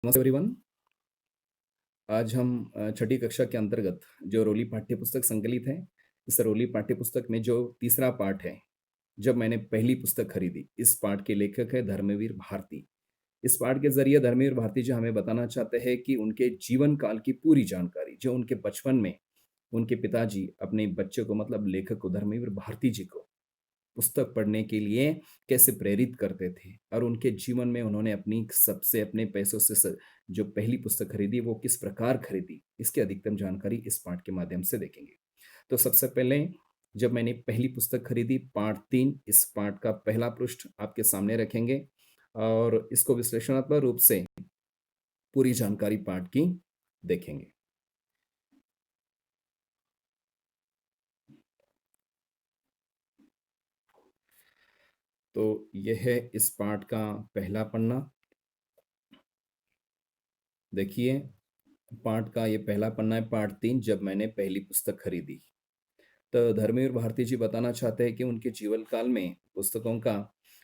नमस्ते एवरीवन। आज हम छठी कक्षा के अंतर्गत जो रोली पाठ्य पुस्तक संकलित है, इस रोली पाठ्य पुस्तक में जो तीसरा पाठ है, जब मैंने पहली पुस्तक खरीदी, इस पाठ के लेखक है धर्मवीर भारती। इस पाठ के ज़रिए धर्मवीर भारती जी हमें बताना चाहते हैं कि उनके जीवन काल की पूरी जानकारी, जो उनके बचपन में उनके पिताजी अपने बच्चे को मतलब लेखक को धर्मवीर भारती जी को पुस्तक पढ़ने के लिए कैसे प्रेरित करते थे और उनके जीवन में उन्होंने अपनी सबसे अपने पैसों से जो पहली पुस्तक खरीदी वो किस प्रकार खरीदी, इसकी अधिकतम जानकारी इस पाठ के माध्यम से देखेंगे। तो सबसे पहले जब मैंने पहली पुस्तक खरीदी पाठ 3, इस पाठ का पहला पृष्ठ आपके सामने रखेंगे और इसको विश्लेषणात्मक रूप से पूरी जानकारी पाठ की देखेंगे। तो यह है इस पाठ का पहला पन्ना। देखिए, पाठ का ये पहला पन्ना है, पाठ 3, जब मैंने पहली पुस्तक खरीदी। तो धर्मवीर भारती जी बताना चाहते हैं कि उनके जीवन काल में पुस्तकों का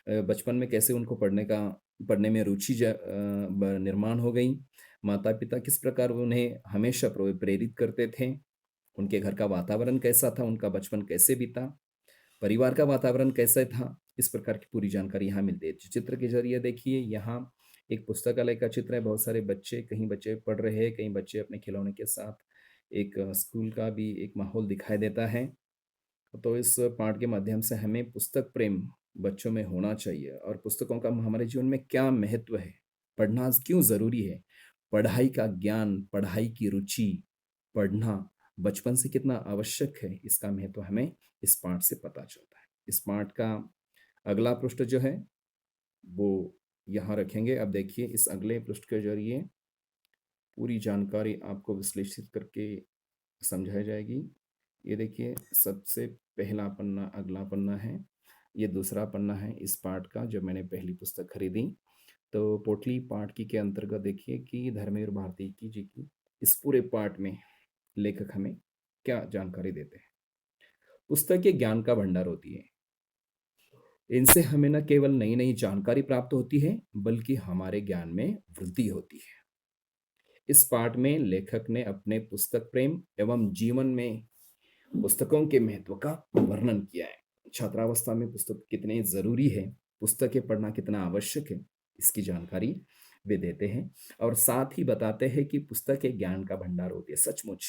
बचपन में कैसे उनको पढ़ने में रुचि निर्माण हो गई। माता पिता किस प्रकार उन्हें हमेशा प्रेरित करते थे। उनके घर का वातावरण कैसा था, उनका बचपन कैसे बीता, परिवार का वातावरण कैसा था, इस प्रकार की पूरी जानकारी यहाँ मिलती है। चित्र के जरिए देखिए, यहाँ एक पुस्तकालय का चित्र है। बहुत सारे बच्चे, कहीं बच्चे पढ़ रहे हैं, कहीं बच्चे अपने खिलौने के साथ एक स्कूल का भी एक माहौल दिखाई देता है। तो इस पाठ के माध्यम से हमें पुस्तक प्रेम बच्चों में होना चाहिए और पुस्तकों का हमारे जीवन में क्या महत्व है, पढ़ना क्यों ज़रूरी है, पढ़ाई का ज्ञान, पढ़ाई की रुचि, पढ़ना बचपन से कितना आवश्यक है, इसका महत्व हमें इस पाठ से पता चलता है। इस पाठ का अगला पृष्ठ जो है, वो यहाँ रखेंगे। अब देखिए, इस अगले पृष्ठ के जरिए पूरी जानकारी आपको विश्लेषित करके समझाई जाएगी। ये देखिए, सबसे पहला पन्ना अगला पन्ना है, ये दूसरा पन्ना है इस पाठ का जब मैंने पहली पुस्तक खरीदी। तो पोटली पाठ की के अंतर्गत देखिए कि धर्मवीर भारती की जी की इस पूरे पाठ में लेखक हमें क्या जानकारी देते हैं। पुस्तकें ज्ञान का भंडार होती है। इनसे हमें न केवल नई नई जानकारी प्राप्त होती है, बल्कि हमारे ज्ञान में वृद्धि होती है। इस पाठ में लेखक ने अपने पुस्तक प्रेम एवं जीवन में पुस्तकों के महत्व का वर्णन किया है। छात्रावस्था में पुस्तक कितने जरूरी है, पुस्तकें पढ़ना कितना आवश्यक है, इसकी जानकारी वे देते हैं और साथ ही बताते हैं कि पुस्तकें ज्ञान का भंडार होती है। सचमुच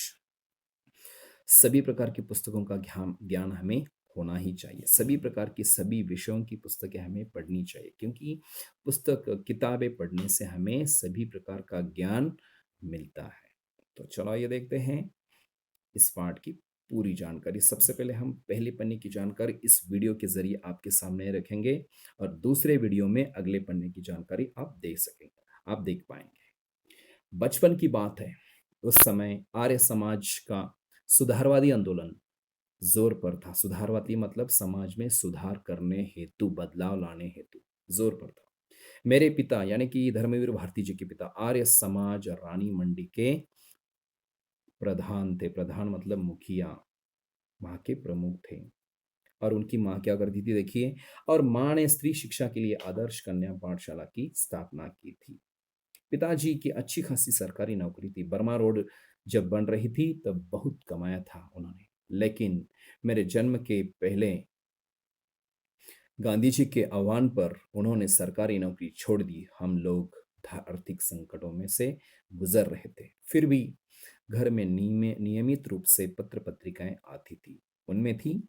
सभी प्रकार की पुस्तकों का ज्ञान ज्ञान हमें होना ही चाहिए। सभी प्रकार की सभी विषयों की पुस्तकें हमें पढ़नी चाहिए, क्योंकि पुस्तक किताबें पढ़ने से हमें सभी प्रकार का ज्ञान मिलता है। तो चलो ये देखते हैं इस पाठ की पूरी जानकारी। सबसे पहले हम पहले पन्ने की जानकारी इस वीडियो के जरिए आपके सामने रखेंगे और दूसरे वीडियो में अगले पन्ने की जानकारी आप देख सकेंगे, आप देख पाएंगे। बचपन की बात है, उस समय आर्य समाज का सुधारवादी आंदोलन जोर पर था। सुधारवादी मतलब समाज में सुधार करने हेतु, बदलाव लाने हेतु जोर पर था। मेरे पिता यानी कि धर्मवीर भारती जी के पिता आर्य समाज रानी मंडी के प्रधान थे। प्रधान मतलब मुखिया, वहाँ के प्रमुख थे। और उनकी माँ क्या करती थी देखिए, और माँ ने स्त्री शिक्षा के लिए आदर्श कन्या पाठशाला की स्थापना की थी। पिताजी की अच्छी खासी सरकारी नौकरी थी। बर्मा रोड जब बन रही थी तब बहुत कमाया था उन्होंने, लेकिन मेरे जन्म के पहले गांधी जी के आह्वान पर उन्होंने सरकारी नौकरी छोड़ दी। हम लोग आर्थिक संकटों में से गुजर रहे थे, फिर भी घर में नियमित रूप से पत्र पत्रिकाएं आती थी। उनमें थी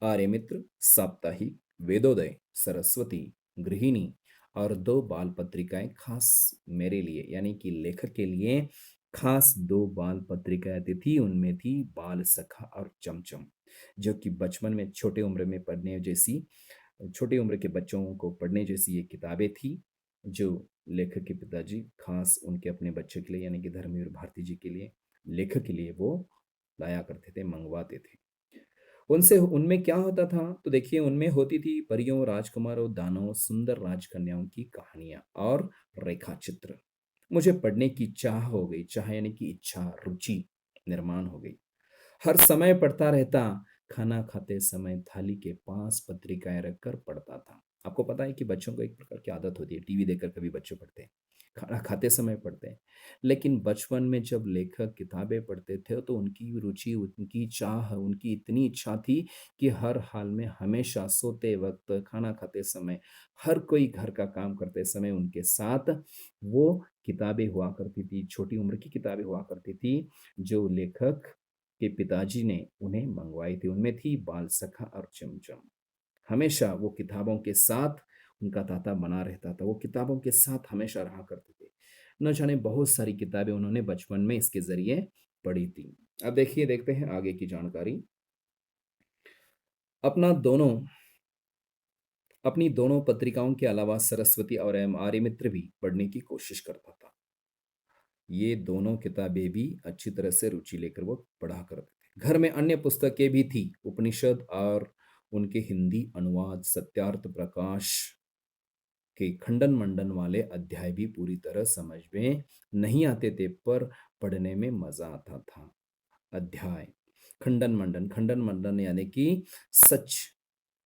आर्य मित्र, साप्ताहिक, वेदोदय, सरस्वती, गृहिणी और दो बाल पत्रिकाएं खास मेरे लिए यानी कि लेखक के लिए खास दो बाल पत्रिकाएं आती थी। उनमें थी बाल सखा और चमचम, जो कि बचपन में छोटे उम्र में पढ़ने जैसी, छोटी उम्र के बच्चों को पढ़ने जैसी ये किताबें थी, जो लेखक के पिताजी खास उनके अपने बच्चे के लिए यानी कि धर्मवीर भारती जी के लिए, लेखक के लिए वो लाया करते थे, मंगवाते थे। उनसे उनमें क्या होता था तो देखिए, उनमें होती थी परियों, राजकुमारों, दानवों, सुंदर राजकन्याओं की कहानियां और रेखा चित्र। मुझे पढ़ने की चाह हो गई, चाह यानी कि इच्छा, रुचि निर्माण हो गई। हर समय पढ़ता रहता। खाना खाते समय थाली के पास पत्रिकाएं रखकर पढ़ता था। आपको पता है कि बच्चों को एक प्रकार की आदत होती है, टीवी देखकर कभी बच्चे पढ़ते हैं, खाना खाते समय पढ़ते हैं। लेकिन बचपन में जब लेखक किताबें पढ़ते थे तो उनकी रुचि, उनकी चाह, उनकी इतनी इच्छा थी कि हर हाल में हमेशा सोते वक़्त, खाना खाते समय, हर कोई घर का काम करते समय उनके साथ वो किताबें हुआ करती थी, छोटी उम्र की किताबें हुआ करती थी, जो लेखक के पिताजी ने उन्हें मँगवाई थी। उनमें थी बाल सखा और चमचम। हमेशा वो किताबों के साथ उनका ताता बना रहता था, वो किताबों के साथ हमेशा रहा करते थे। न जाने बहुत सारी किताबें उन्होंने बचपन में इसके ज़रिए पढ़ी थी। अब देखिए देखते हैं आगे की जानकारी। अपना दोनों अपनी दोनों पत्रिकाओं के अलावा सरस्वती और आर्यमित्र भी पढ़ने की कोशिश करता था। ये दोनों किताबें भी अच्छी तरह से रुचि लेकर वो पढ़ा करते थे। घर में अन्य पुस्तकें भी थी, उपनिषद और उनके हिंदी अनुवाद, सत्यार्थ प्रकाश के खंडन मंडन वाले अध्याय भी पूरी तरह समझ में नहीं आते थे, पर पढ़ने में मजा आता था। अध्याय खंडन मंडन यानी कि सच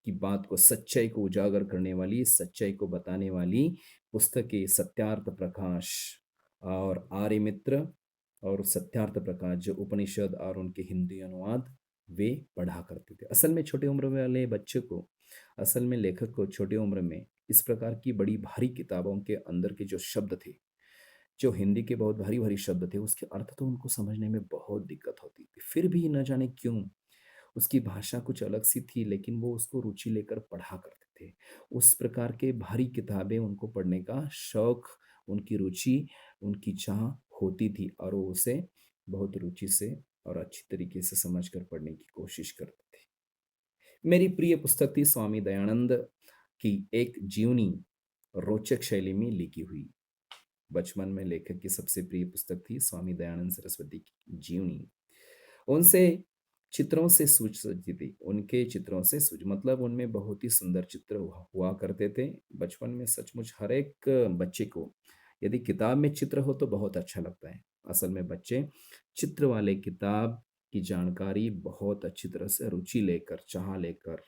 की बात को, सच्चाई को उजागर करने वाली, सच्चाई को बताने वाली पुस्तकें सत्यार्थ प्रकाश और आर्यमित्र और सत्यार्थ प्रकाश, जो उपनिषद और उनके हिंदी अनुवाद वे पढ़ा करते थे। असल में छोटी उम्र वाले बच्चे को, असल में लेखक को छोटी उम्र में इस प्रकार की बड़ी भारी किताबों के अंदर के जो शब्द थे, जो हिंदी के बहुत भारी-भारी शब्द थे, उसके अर्थ तो उनको समझने में बहुत दिक्कत होती थी। फिर भी न जाने क्यों, उसकी भाषा कुछ अलग सी थी, लेकिन वो उसको रुचि लेकर पढ़ा करते थे। उस प्रकार के भारी किताबें उनको पढ़ने का शौक, उनकी रुचि, उनकी चाह होती थी और वो उसे बहुत रुचि से और अच्छी तरीके से समझकर पढ़ने की कोशिश करते थे। मेरी प्रिय पुस्तक थी स्वामी दयानंद की एक जीवनी, रोचक शैली में लिखी हुई। बचपन में लेखक की सबसे प्रिय पुस्तक थी स्वामी दयानंद सरस्वती की जीवनी। उनसे चित्रों से सूझ सजती थी, उनके चित्रों से सूझ मतलब उनमें बहुत ही सुंदर चित्र हुआ करते थे। बचपन में सचमुच हर एक बच्चे को यदि किताब में चित्र हो तो बहुत अच्छा लगता है। असल में बच्चे चित्र वाले किताब की जानकारी बहुत अच्छी तरह से रुचि लेकर, चाह लेकर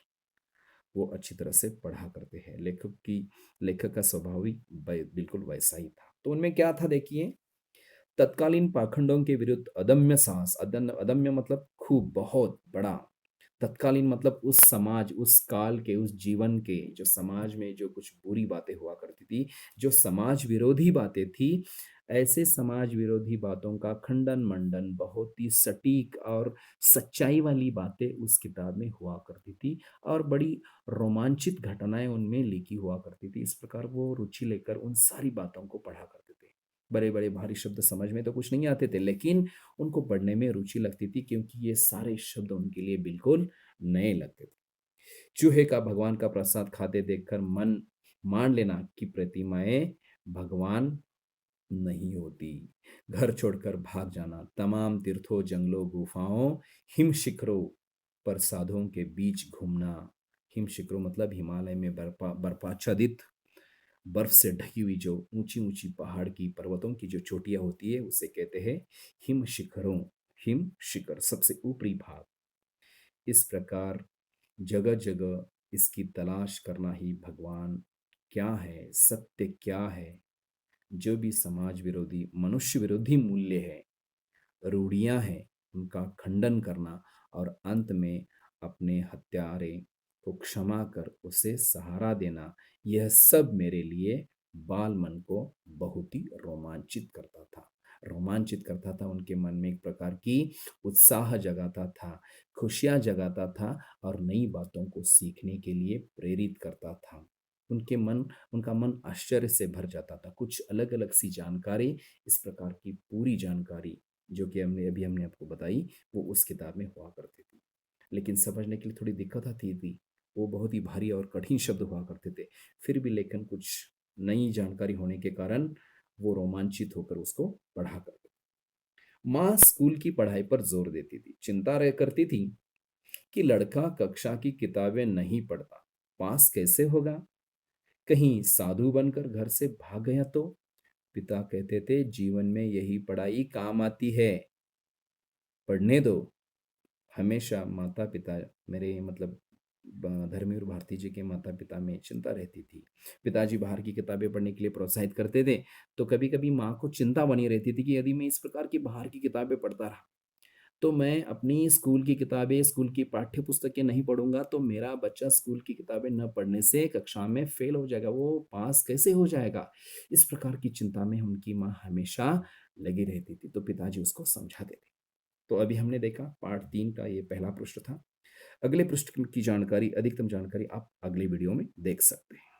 वो अच्छी तरह से पढ़ा करते हैं। लेखक का स्वभाव भी बिल्कुल वैसा ही था। तो उनमें क्या था देखिए, तत्कालीन पाखंडों के विरुद्ध अदम्य साहस, अदम्य मतलब खूब, बहुत बड़ा। तत्कालीन मतलब उस समाज, उस काल के, उस जीवन के, जो समाज में जो कुछ बुरी बातें हुआ करती थी, जो समाज विरोधी बातें थी, ऐसे समाज विरोधी बातों का खंडन मंडन, बहुत ही सटीक और सच्चाई वाली बातें उस किताब में हुआ करती थी और बड़ी रोमांचित घटनाएं उनमें लिखी हुआ करती थी। इस प्रकार वो रुचि लेकर उन सारी बातों को पढ़ा करते थे। बड़े-बड़े भारी शब्द समझ में तो कुछ नहीं आते थे, लेकिन उनको पढ़ने में रुचि लगती थी क्योंकि ये सारे शब्द उनके लिए बिल्कुल नए लगते थे। चूहे का भगवान का प्रसाद खाते देखकर मन मान लेना कि प्रतिमाएं भगवान नहीं होती। घर छोड़कर भाग जाना, तमाम तीर्थों, जंगलों, गुफाओं, हिम शिखरों पर साधुओं के बीच घूमना। हिम शिखरों मतलब हिमालय में बर्फाच्छादित, बर्फ से ढकी हुई जो ऊंची-ऊंची पहाड़ की, पर्वतों की जो चोटियां होती है, उसे कहते हैं हिम शिखरों। हिम शिखर सबसे ऊपरी भाग। इस प्रकार जगह-जगह इसकी तलाश करना ही भगवान क्या है, सत्य क्या है, जो भी समाज विरोधी, मनुष्य विरोधी मूल्य है, रूढ़ियां हैं, उनका खंडन करना और अंत में अपने हत्यारे को क्षमा कर उसे सहारा देना, यह सब मेरे लिए बाल मन को बहुत ही रोमांचित करता था। रोमांचित करता था, उनके मन में एक प्रकार की उत्साह जगाता था, खुशियां जगाता था और नई बातों को सीखने के लिए प्रेरित करता था। उनके मन उनका मन आश्चर्य से भर जाता था। कुछ अलग-अलग सी जानकारी, इस प्रकार की पूरी जानकारी जो कि हमने आपको बताई, वो उस किताब में हुआ करती थी। लेकिन समझने के लिए थोड़ी दिक्कत आती थी। वो बहुत ही भारी और कठिन शब्द हुआ करते थे। फिर भी लेकिन कुछ नई जानकारी होने के कारण वो रोमांचित होकर उसको पढ़ा करते थे। माँ स्कूल की पढ़ाई पर जोर देती थी। चिंता रह करती थी कि लड़का कक्षा की किताबें नहीं पढ़ता, पास कैसे होगा? कहीं साधु बनकर घर से भाग गया तो? पिता कहते थे जीवन में यही पढ़ाई काम आती है, पढ़ने दो। हमेशा माता पिता, मेरे मतलब धर्मेवीर भारती जी के माता-पिता में चिंता रहती थी। पिताजी बाहर की किताबें पढ़ने के लिए प्रोत्साहित करते थे, तो कभी-कभी माँ को चिंता बनी रहती थी कि यदि मैं इस प्रकार की बाहर की किताबें पढ़ता रहा, तो मैं अपनी स्कूल की किताबें, स्कूल की पाठ्य पुस्तकें नहीं पढ़ूँगा, तो मेरा बच्चा स्कूल की किताबें न पढ़ने से कक्षा में फ़ेल हो जाएगा, वो पास कैसे हो जाएगा? इस प्रकार की चिंता में उनकी माँ हमेशा लगी रहती थी, तो पिताजी उसको समझाते थे। तो अभी हमने देखा पार्ट 3 का ये पहला पृष्ठ था। अगले पृष्ठ की जानकारी, अधिकतम जानकारी आप अगले वीडियो में देख सकते हैं।